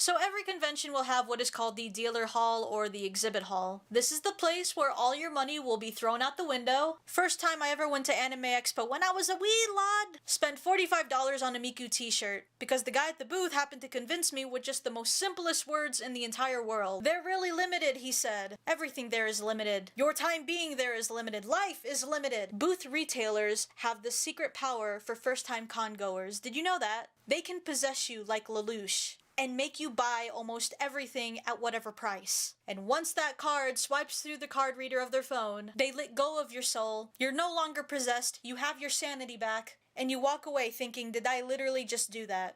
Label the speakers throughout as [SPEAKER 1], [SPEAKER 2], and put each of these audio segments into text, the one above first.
[SPEAKER 1] So every convention will have what is called the dealer hall or the exhibit hall. This is the place where all your money will be thrown out the window. First time I ever went to Anime Expo when I was a wee lad. Spent $45 on a Miku t-shirt because the guy at the booth happened to convince me with just the most simplest words in the entire world. They're really limited, he said. Everything there is limited. Your time being there is limited. Life is limited. Booth retailers have the secret power for first-time con goers. Did you know that? They can possess you like Lelouch and make you buy almost everything at whatever price. And once that card swipes through the card reader of their phone, they let go of your soul. You're no longer possessed, you have your sanity back, and you walk away thinking, did I literally just do that?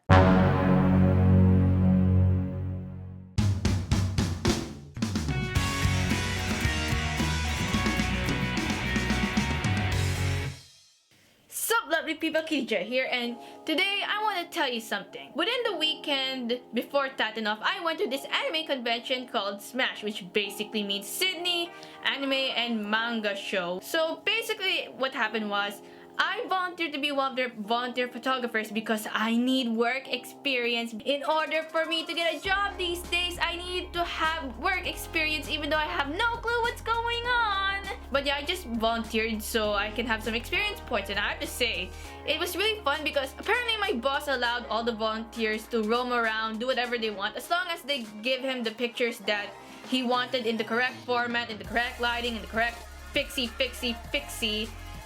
[SPEAKER 2] Sup lovely people, Kija here, and today I want to tell you something. Within the weekend before Tatanoff, I went to this anime convention called Smash, which basically means Sydney Anime and Manga Show. So basically what happened was, I volunteered to be one of their volunteer photographers because I need work experience. In order for me to get a job these days, I need to have work experience even though I have no clue what's going on. But yeah, I just volunteered so I can have some experience points, and I have to say, it was really fun because apparently my boss allowed all the volunteers to roam around, do whatever they want, as long as they give him the pictures that he wanted in the correct format, in the correct lighting, in the correct fixie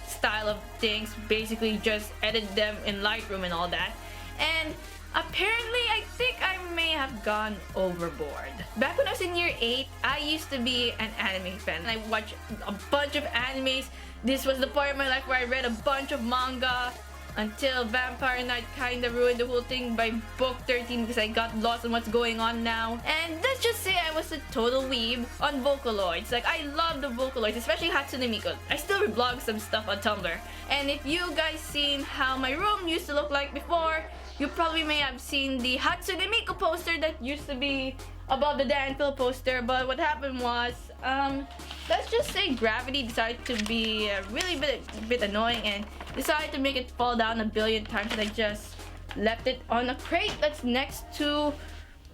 [SPEAKER 2] style of things. Basically just edit them in Lightroom and all that. And apparently I think I may have gone overboard. Back when I was in year 8, I used to be an anime fan. I watched a bunch of animes. This was the point of my life where I read a bunch of manga until Vampire Knight kinda ruined the whole thing by book 13 because I got lost in what's going on now. And let's just say I was a total weeb on Vocaloids. Like, I love the Vocaloids, especially Hatsune Miku. I still reblog some stuff on Tumblr. And if you guys seen how my room used to look like before, you probably may have seen the Hatsune Miku poster that used to be above the Danville poster. But what happened was, let's just say gravity decided to be really bit annoying and decided to make it fall down a billion times, and I just left it on a crate that's next to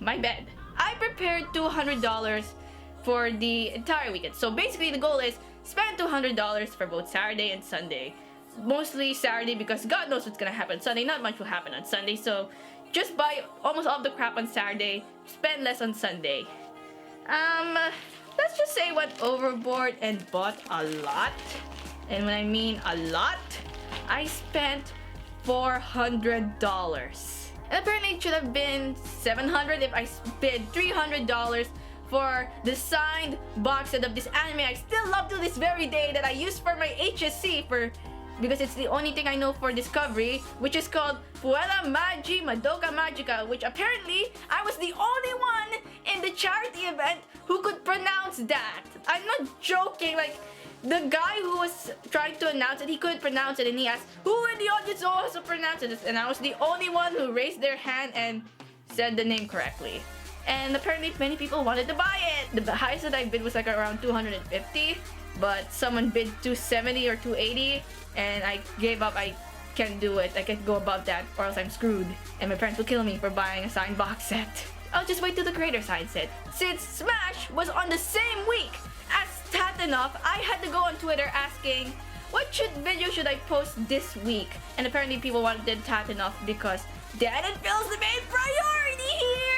[SPEAKER 2] my bed. I prepared $200 for the entire weekend. So basically the goal is spend $200 for both Saturday and Sunday. Mostly Saturday because God knows what's gonna happen Sunday. Not much will happen on Sunday, so just buy almost all of the crap on Saturday, spend less on Sunday. Let's just say went overboard and bought a lot. And when I mean a lot, I spent $400. And apparently it should have been $700 if I bid $300 for the signed box set of this anime I still love to this very day that I use for my HSC because it's the only thing I know for Discovery, which is called Fuera Magi Madoka Magica, which apparently I was the only one in the charity event who could pronounce that. I'm not joking, like, the guy who was trying to announce it, he couldn't pronounce it, and he asked, who in the audience also pronounces it? And I was the only one who raised their hand and said the name correctly. And apparently many people wanted to buy it. The highest that I bid was like around 250, but someone bid 270 or 280, and I gave up. I can't do it. I can't go above that or else I'm screwed. And my parents will kill me for buying a signed box set. I'll just wait till the creator signs it. Since Smash was on the same week as Tatanoff, I had to go on Twitter asking, what video should I post this week? And apparently people wanted Tatanoff because Dan and Phil's the main priority here!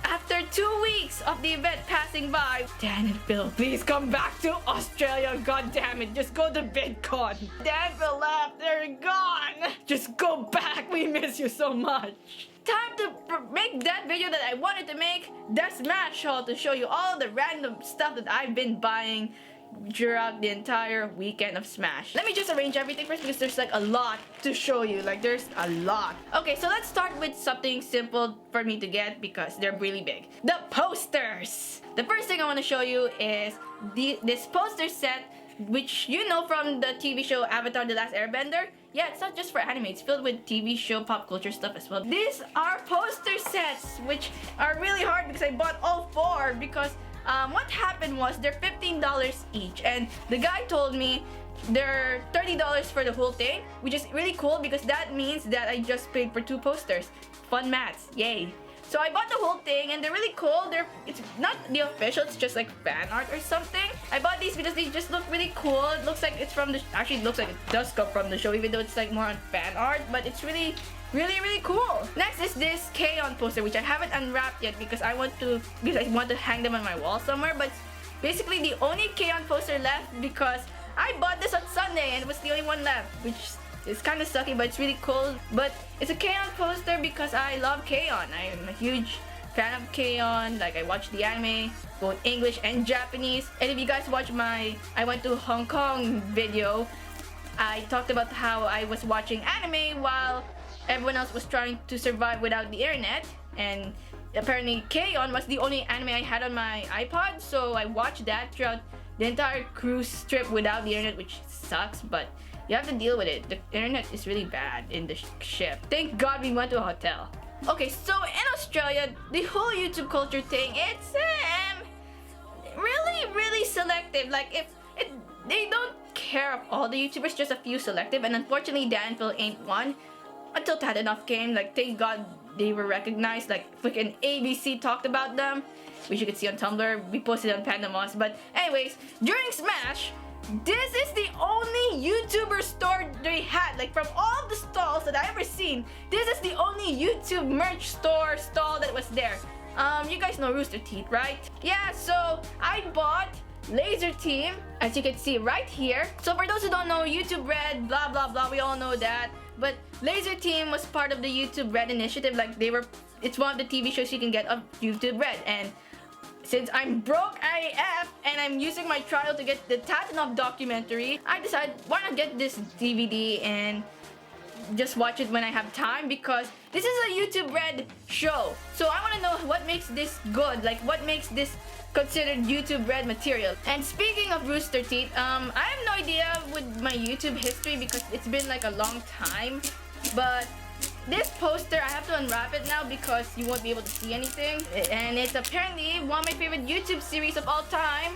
[SPEAKER 2] After 2 weeks of the event passing by, Dan and Phil, please come back to Australia, god damn it, just go to VidCon. Dan and Phil left, they're gone! Just go back, we miss you so much. Time to make that video that I wanted to make, the Smash haul, to show you all the random stuff that I've been buying throughout the entire weekend of Smash. Let me just arrange everything first because there's like a lot to show you. Like, there's a lot. Okay, so let's start with something simple for me to get because they're really big. The posters! The first thing I want to show you is this poster set, which you know from the TV show Avatar: The Last Airbender. Yeah, it's not just for anime, it's filled with TV show pop culture stuff as well. These are poster sets, which are really hard because I bought all 4 because what happened was they're $15 each, and the guy told me they're $30 for the whole thing, which is really cool because that means that I just paid for 2 posters. Fun maths, yay. So I bought the whole thing, and they're really cool. It's not the official, it's just like fan art or something. I bought these because they just look really cool. It looks like it's from the, actually it looks like it does come from the show, even though it's like more on fan art, but it's really cool. Next is this K-On poster, which I haven't unwrapped yet because I want to hang them on my wall somewhere, but it's basically the only K-On poster left because I bought this on Sunday and it was the only one left, which it's kind of sucky, but it's really cool. But it's a K-On poster because I love K-On. I'm a huge fan of K-On. Like, I watch the anime, both English and Japanese. And if you guys watch my I went to Hong Kong video, I talked about how I was watching anime while everyone else was trying to survive without the internet. And apparently K-On was the only anime I had on my iPod, so I watched that throughout the entire cruise trip without the internet, which sucks, but you have to deal with it. The internet is really bad in the ship. Thank God we went to a hotel. Okay, so in Australia, the whole YouTube culture thing, it's really selective. Like, they don't care of all the YouTubers, just a few selective, and unfortunately Danville ain't one. Until Tad Enough came, like, thank God they were recognized. Like, freaking ABC talked about them, which you can see on Tumblr. We posted on Pandamas. But anyways, during Smash, this is the only YouTuber store they had. Like, from all the stalls that I ever seen, this is the only YouTube merch stall that was there. You guys know Rooster Teeth, right? Yeah, so I bought Laser Team, as you can see right here. So for those who don't know, YouTube Red, blah blah blah, we all know that. But Laser Team was part of the YouTube Red initiative. Like, it's one of the TV shows you can get of YouTube Red. And since I'm broke AF and I'm using my trial to get the Tatanov documentary, I decided, why not get this DVD and just watch it when I have time, because this is a YouTube Red show. So I want to know what makes this good, like what makes this considered YouTube Red material. And speaking of Rooster Teeth, I have no idea with my YouTube history because it's been like a long time, but this poster, I have to unwrap it now because you won't be able to see anything. And it's apparently one of my favorite YouTube series of all time.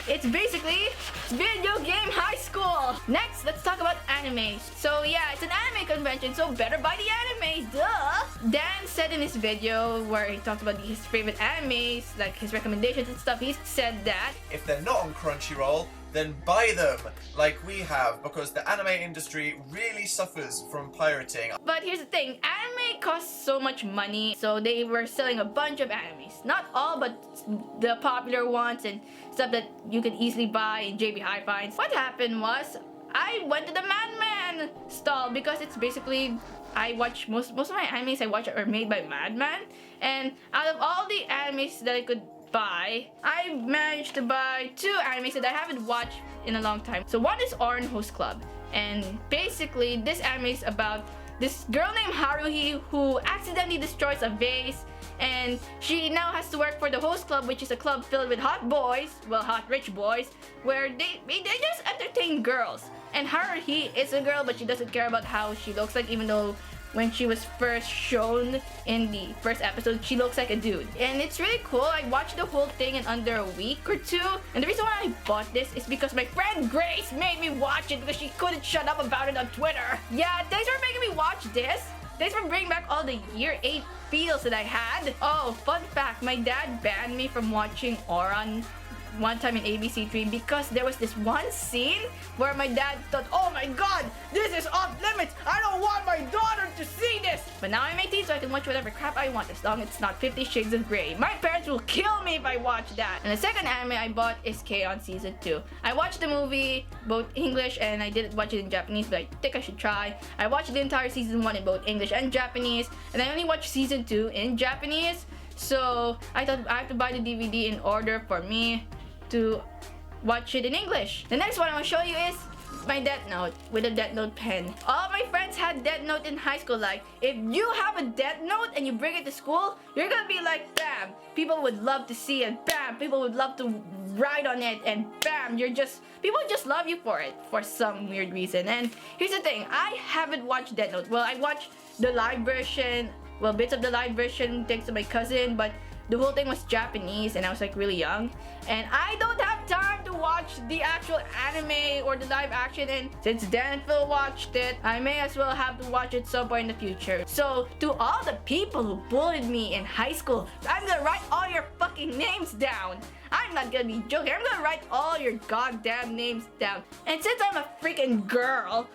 [SPEAKER 2] It's basically Video Game High School. Next, let's talk about anime. So yeah, it's an anime convention, so better buy the anime, duh! Dan said in his video where he talked about his favorite animes, like his recommendations and stuff, he said that
[SPEAKER 3] if they're not on Crunchyroll, then buy them like we have, because the anime industry really suffers from pirating.
[SPEAKER 2] But here's the thing, anime costs so much money, so they were selling a bunch of animes. Not all, but the popular ones and stuff that you can easily buy in JB Hi-Fi. What happened was, I went to the Madman stall because it's basically, I watch most of my animes I watch are made by Madman, and out of all the animes that I could buy, I managed to buy 2 animes that I haven't watched in a long time. So one is Orange Host Club, and basically this anime is about this girl named Haruhi who accidentally destroys a vase, and she now has to work for the host club, which is a club filled with hot boys, well, hot rich boys, where they just entertain girls. And Haruhi is a girl, but she doesn't care about how she looks like, even though when she was first shown in the first episode, she looks like a dude. And it's really cool. I watched the whole thing in under a week or 2. And the reason why I bought this is because my friend Grace made me watch it because she couldn't shut up about it on Twitter. Yeah, thanks for making me watch this. Thanks for bringing back all the year 8 feels that I had. Oh, fun fact, my dad banned me from watching Oran one time in ABC3 because there was this one scene where my dad thought, oh my god, this is off limits, I don't want my daughter to see this. But now I'm 18, so I can watch whatever crap I want as long as it's not 50 Shades of Grey. My parents will kill me if I watch that. And the second anime I bought is K-On! Season 2. I watched the movie both English and I didn't watch it in Japanese, but I think I should try. I watched the entire season 1 in both English and Japanese, and I only watched season 2 in Japanese. So I thought I have to buy the DVD in order for me to watch it in English. The next one I want to show you is my Death Note with a Death Note pen. All my friends had Death Note in high school. Like, if you have a Death Note and you bring it to school, you're gonna be like, bam, people would love to see it. Bam, people would love to write on it, and bam, people just love you for it for some weird reason. And here's the thing, I haven't watched Death Note. Well, I watched the live version, well, bits of the live version thanks to my cousin, but the whole thing was Japanese and I was like really young. And I don't have time to watch the actual anime or the live action, and since Dan and Phil watched it, I may as well have to watch it some point in the future. So to all the people who bullied me in high school, I'm gonna write all your fucking names down. I'm not gonna be joking. I'm gonna write all your goddamn names down. And since I'm a freaking girl,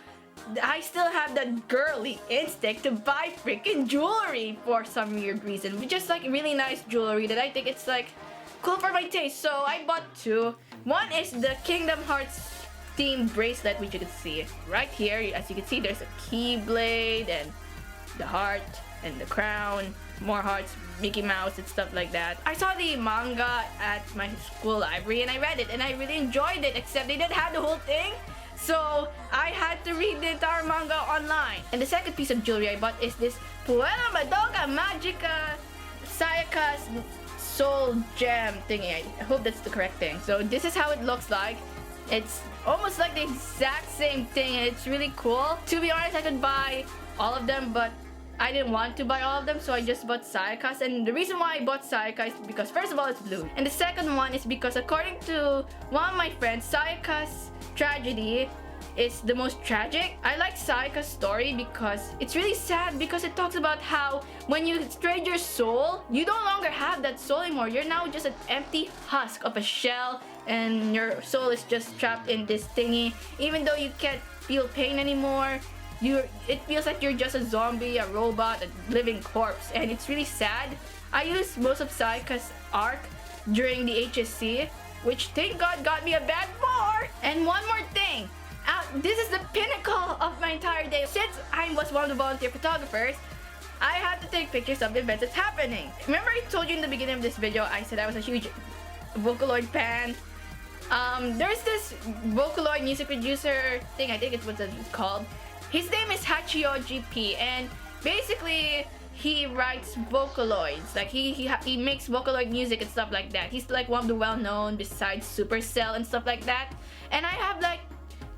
[SPEAKER 2] I still have that girly instinct to buy freaking jewelry for some weird reason. Just like really nice jewelry that I think it's like cool for my taste. So I bought two. One is the Kingdom Hearts themed bracelet, which you can see right here. As you can see, there's a keyblade and the heart and the crown, more hearts, Mickey Mouse and stuff like that. I saw the manga at my school library and I read it and I really enjoyed it, except they didn't have the whole thing. So I had to read the entire manga online. And the second piece of jewelry I bought is this Puella Madoka Magica Sayaka's Soul Gem thingy. I hope that's the correct thing. So this is how it looks like. It's almost like the exact same thing. It's really cool. To be honest, I could buy all of them, but I didn't want to buy all of them, so I just bought Sayaka's. And the reason why I bought Sayaka is because first of all, it's blue. And the second one is because according to one of my friends, Sayaka's tragedy is the most tragic. I like Sayaka's story because it's really sad, because it talks about how when you trade your soul, you no longer have that soul anymore. You're now just an empty husk of a shell and your soul is just trapped in this thingy. Even though you can't feel pain anymore, it feels like you're just a zombie, a robot, a living corpse, and it's really sad. I used most of Sayaka's arc during the HSC, which thank God got me a bad 4. And one more thing, this is the pinnacle of my entire day. Since I was one of the volunteer photographers, I had to take pictures of the events that's happening. Remember I told you in the beginning of this video, I said I was a huge Vocaloid fan. There's this Vocaloid music producer thing, I think it's what it's called. His name is Hachioji P, and basically he writes Vocaloids. Like he makes Vocaloid music and stuff like that. He's like one of the well-known besides Supercell and stuff like that. And I have like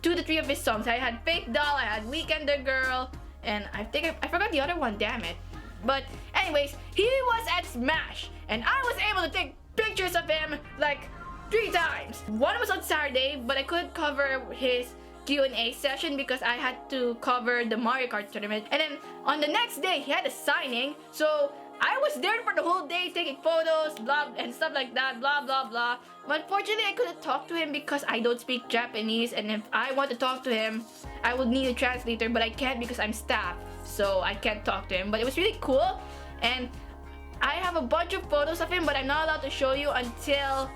[SPEAKER 2] 2 to 3 of his songs. I had Fake Doll, I had Weekender Girl, and I think I forgot the other one, damn it. But anyways, he was at Smash, and I was able to take pictures of him like 3 times. One was on Saturday, but I couldn't cover his Q&A session because I had to cover the Mario Kart tournament. And then on the next day, he had a signing, so I was there for the whole day taking photos, blah, and stuff like that, blah, blah, blah. But unfortunately, I couldn't talk to him because I don't speak Japanese, and if I want to talk to him, I would need a translator, but I can't because I'm staff, so I can't talk to him. But it was really cool, and I have a bunch of photos of him, but I'm not allowed to show you until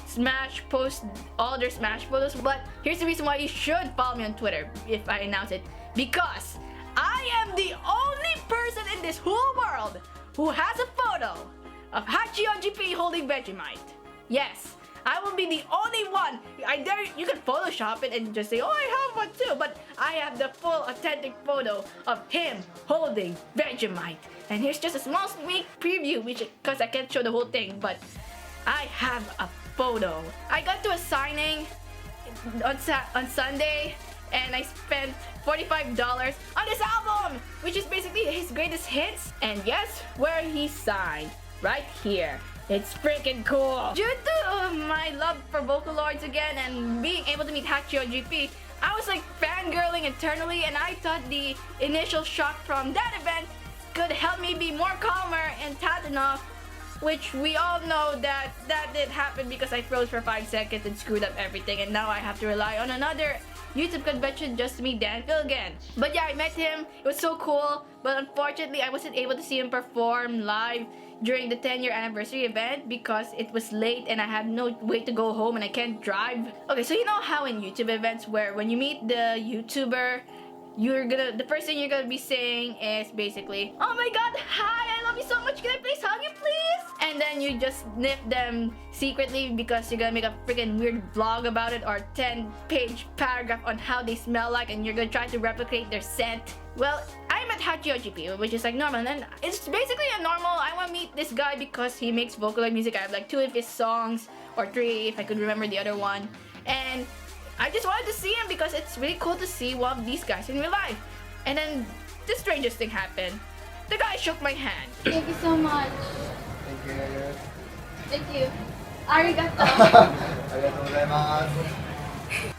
[SPEAKER 2] Smash posts all their Smash photos. But here's the reason why you should follow me on Twitter if I announce it. Because I am the only person in this whole world who has a photo of Hachioji P holding Vegemite. Yes, I will be the only one. I dare you can Photoshop it and just say, oh, I have one too. But I have the full authentic photo of him holding Vegemite. And here's just a small sneak preview, because I can't show the whole thing, but I have a photo. I got to a signing on Sunday, and I spent $45 on this album, which is basically his greatest hits. And guess where he signed? Right here. It's freaking cool. Due to my love for Vocaloids again and being able to meet Hachioji P, I was like fangirling internally, and I thought the initial shock from that event could help me be more calmer and taut enough, which we all know that did happen because I froze for 5 seconds and screwed up everything, and now I have to rely on another YouTube convention just to meet Dan Phil again. But yeah, I met him. It was so cool, but unfortunately I wasn't able to see him perform live during the 10-year anniversary event because it was late and I had no way to go home and I can't drive. Okay, so you know how in YouTube events where when you meet the YouTuber, the first thing you're gonna be saying is basically, oh my god, hi, I love you so much, can I please hug you please? And then you just sniff them secretly because you're gonna make a freaking weird vlog about it, or 10-page paragraph on how they smell like, and you're gonna try to replicate their scent. Well, I met Hachioji P, which is like normal, and it's basically a normal, I wanna meet this guy because he makes Vocaloid music. I have like 2 of his songs, or 3 if I could remember the other one. And I just wanted to see him because it's really cool to see one of these guys in real life. And then the strangest thing happened. The guy shook my hand.
[SPEAKER 4] Thank you so much.
[SPEAKER 3] Thank you.
[SPEAKER 2] Thank you. Arigato.
[SPEAKER 4] ありがとうございます。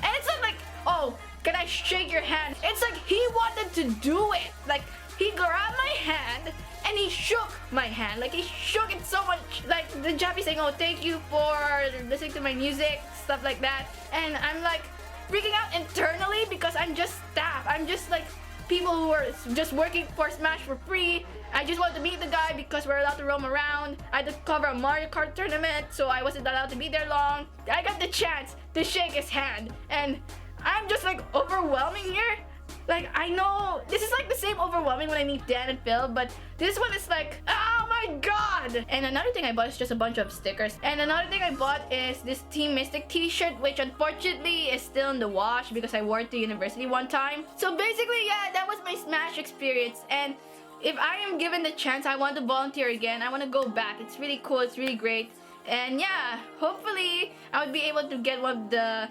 [SPEAKER 2] And it's not like, oh, can I shake your hand? It's like he wanted to do it. Like he grabbed my hand and he shook my hand. Like he shook it so much. Like the Japanese saying, oh, thank you for listening to my music, stuff like that. And I'm like freaking out internally because I'm just staff. I'm just like people who are just working for Smash for free. I just wanted to meet the guy because we're allowed to roam around. I had to cover a Mario Kart tournament, so I wasn't allowed to be there long. I got the chance to shake his hand, and I'm just like overwhelming here. Like, I know this is like the same overwhelming when I meet Dan and Phil, but this one is like, oh my god! And another thing I bought is just a bunch of stickers. And another thing I bought is this Team Mystic t-shirt, which unfortunately is still in the wash because I wore it to university one time. So basically, yeah, that was my Smash experience. And if I am given the chance, I want to volunteer again. I want to go back. It's really cool. It's really great. And yeah, hopefully I would be able to get one of the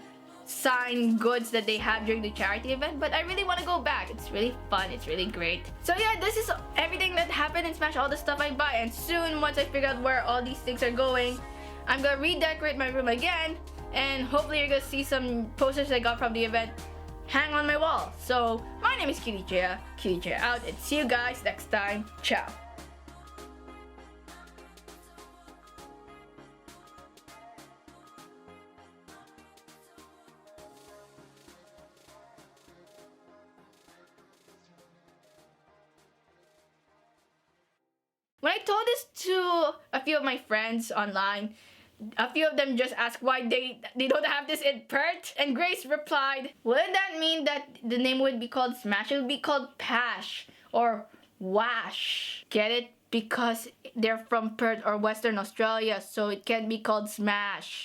[SPEAKER 2] signed goods that they have during the charity event, but I really want to go back. It's really fun. It's really great. So yeah, this is everything that happened in Smash, all the stuff I buy, and soon once I figure out where all these things are going, I'm gonna redecorate my room again, and hopefully you're gonna see some posters I got from the event hang on my wall. So my name is Kitty J out, and see you guys next time. Ciao. When I told this to a few of my friends online, a few of them just asked why they don't have this in Perth, and Grace replied, wouldn't that mean that the name would be called Smash? It would be called Pash or Wash. Get it? Because they're from Perth or Western Australia, so it can't be called Smash.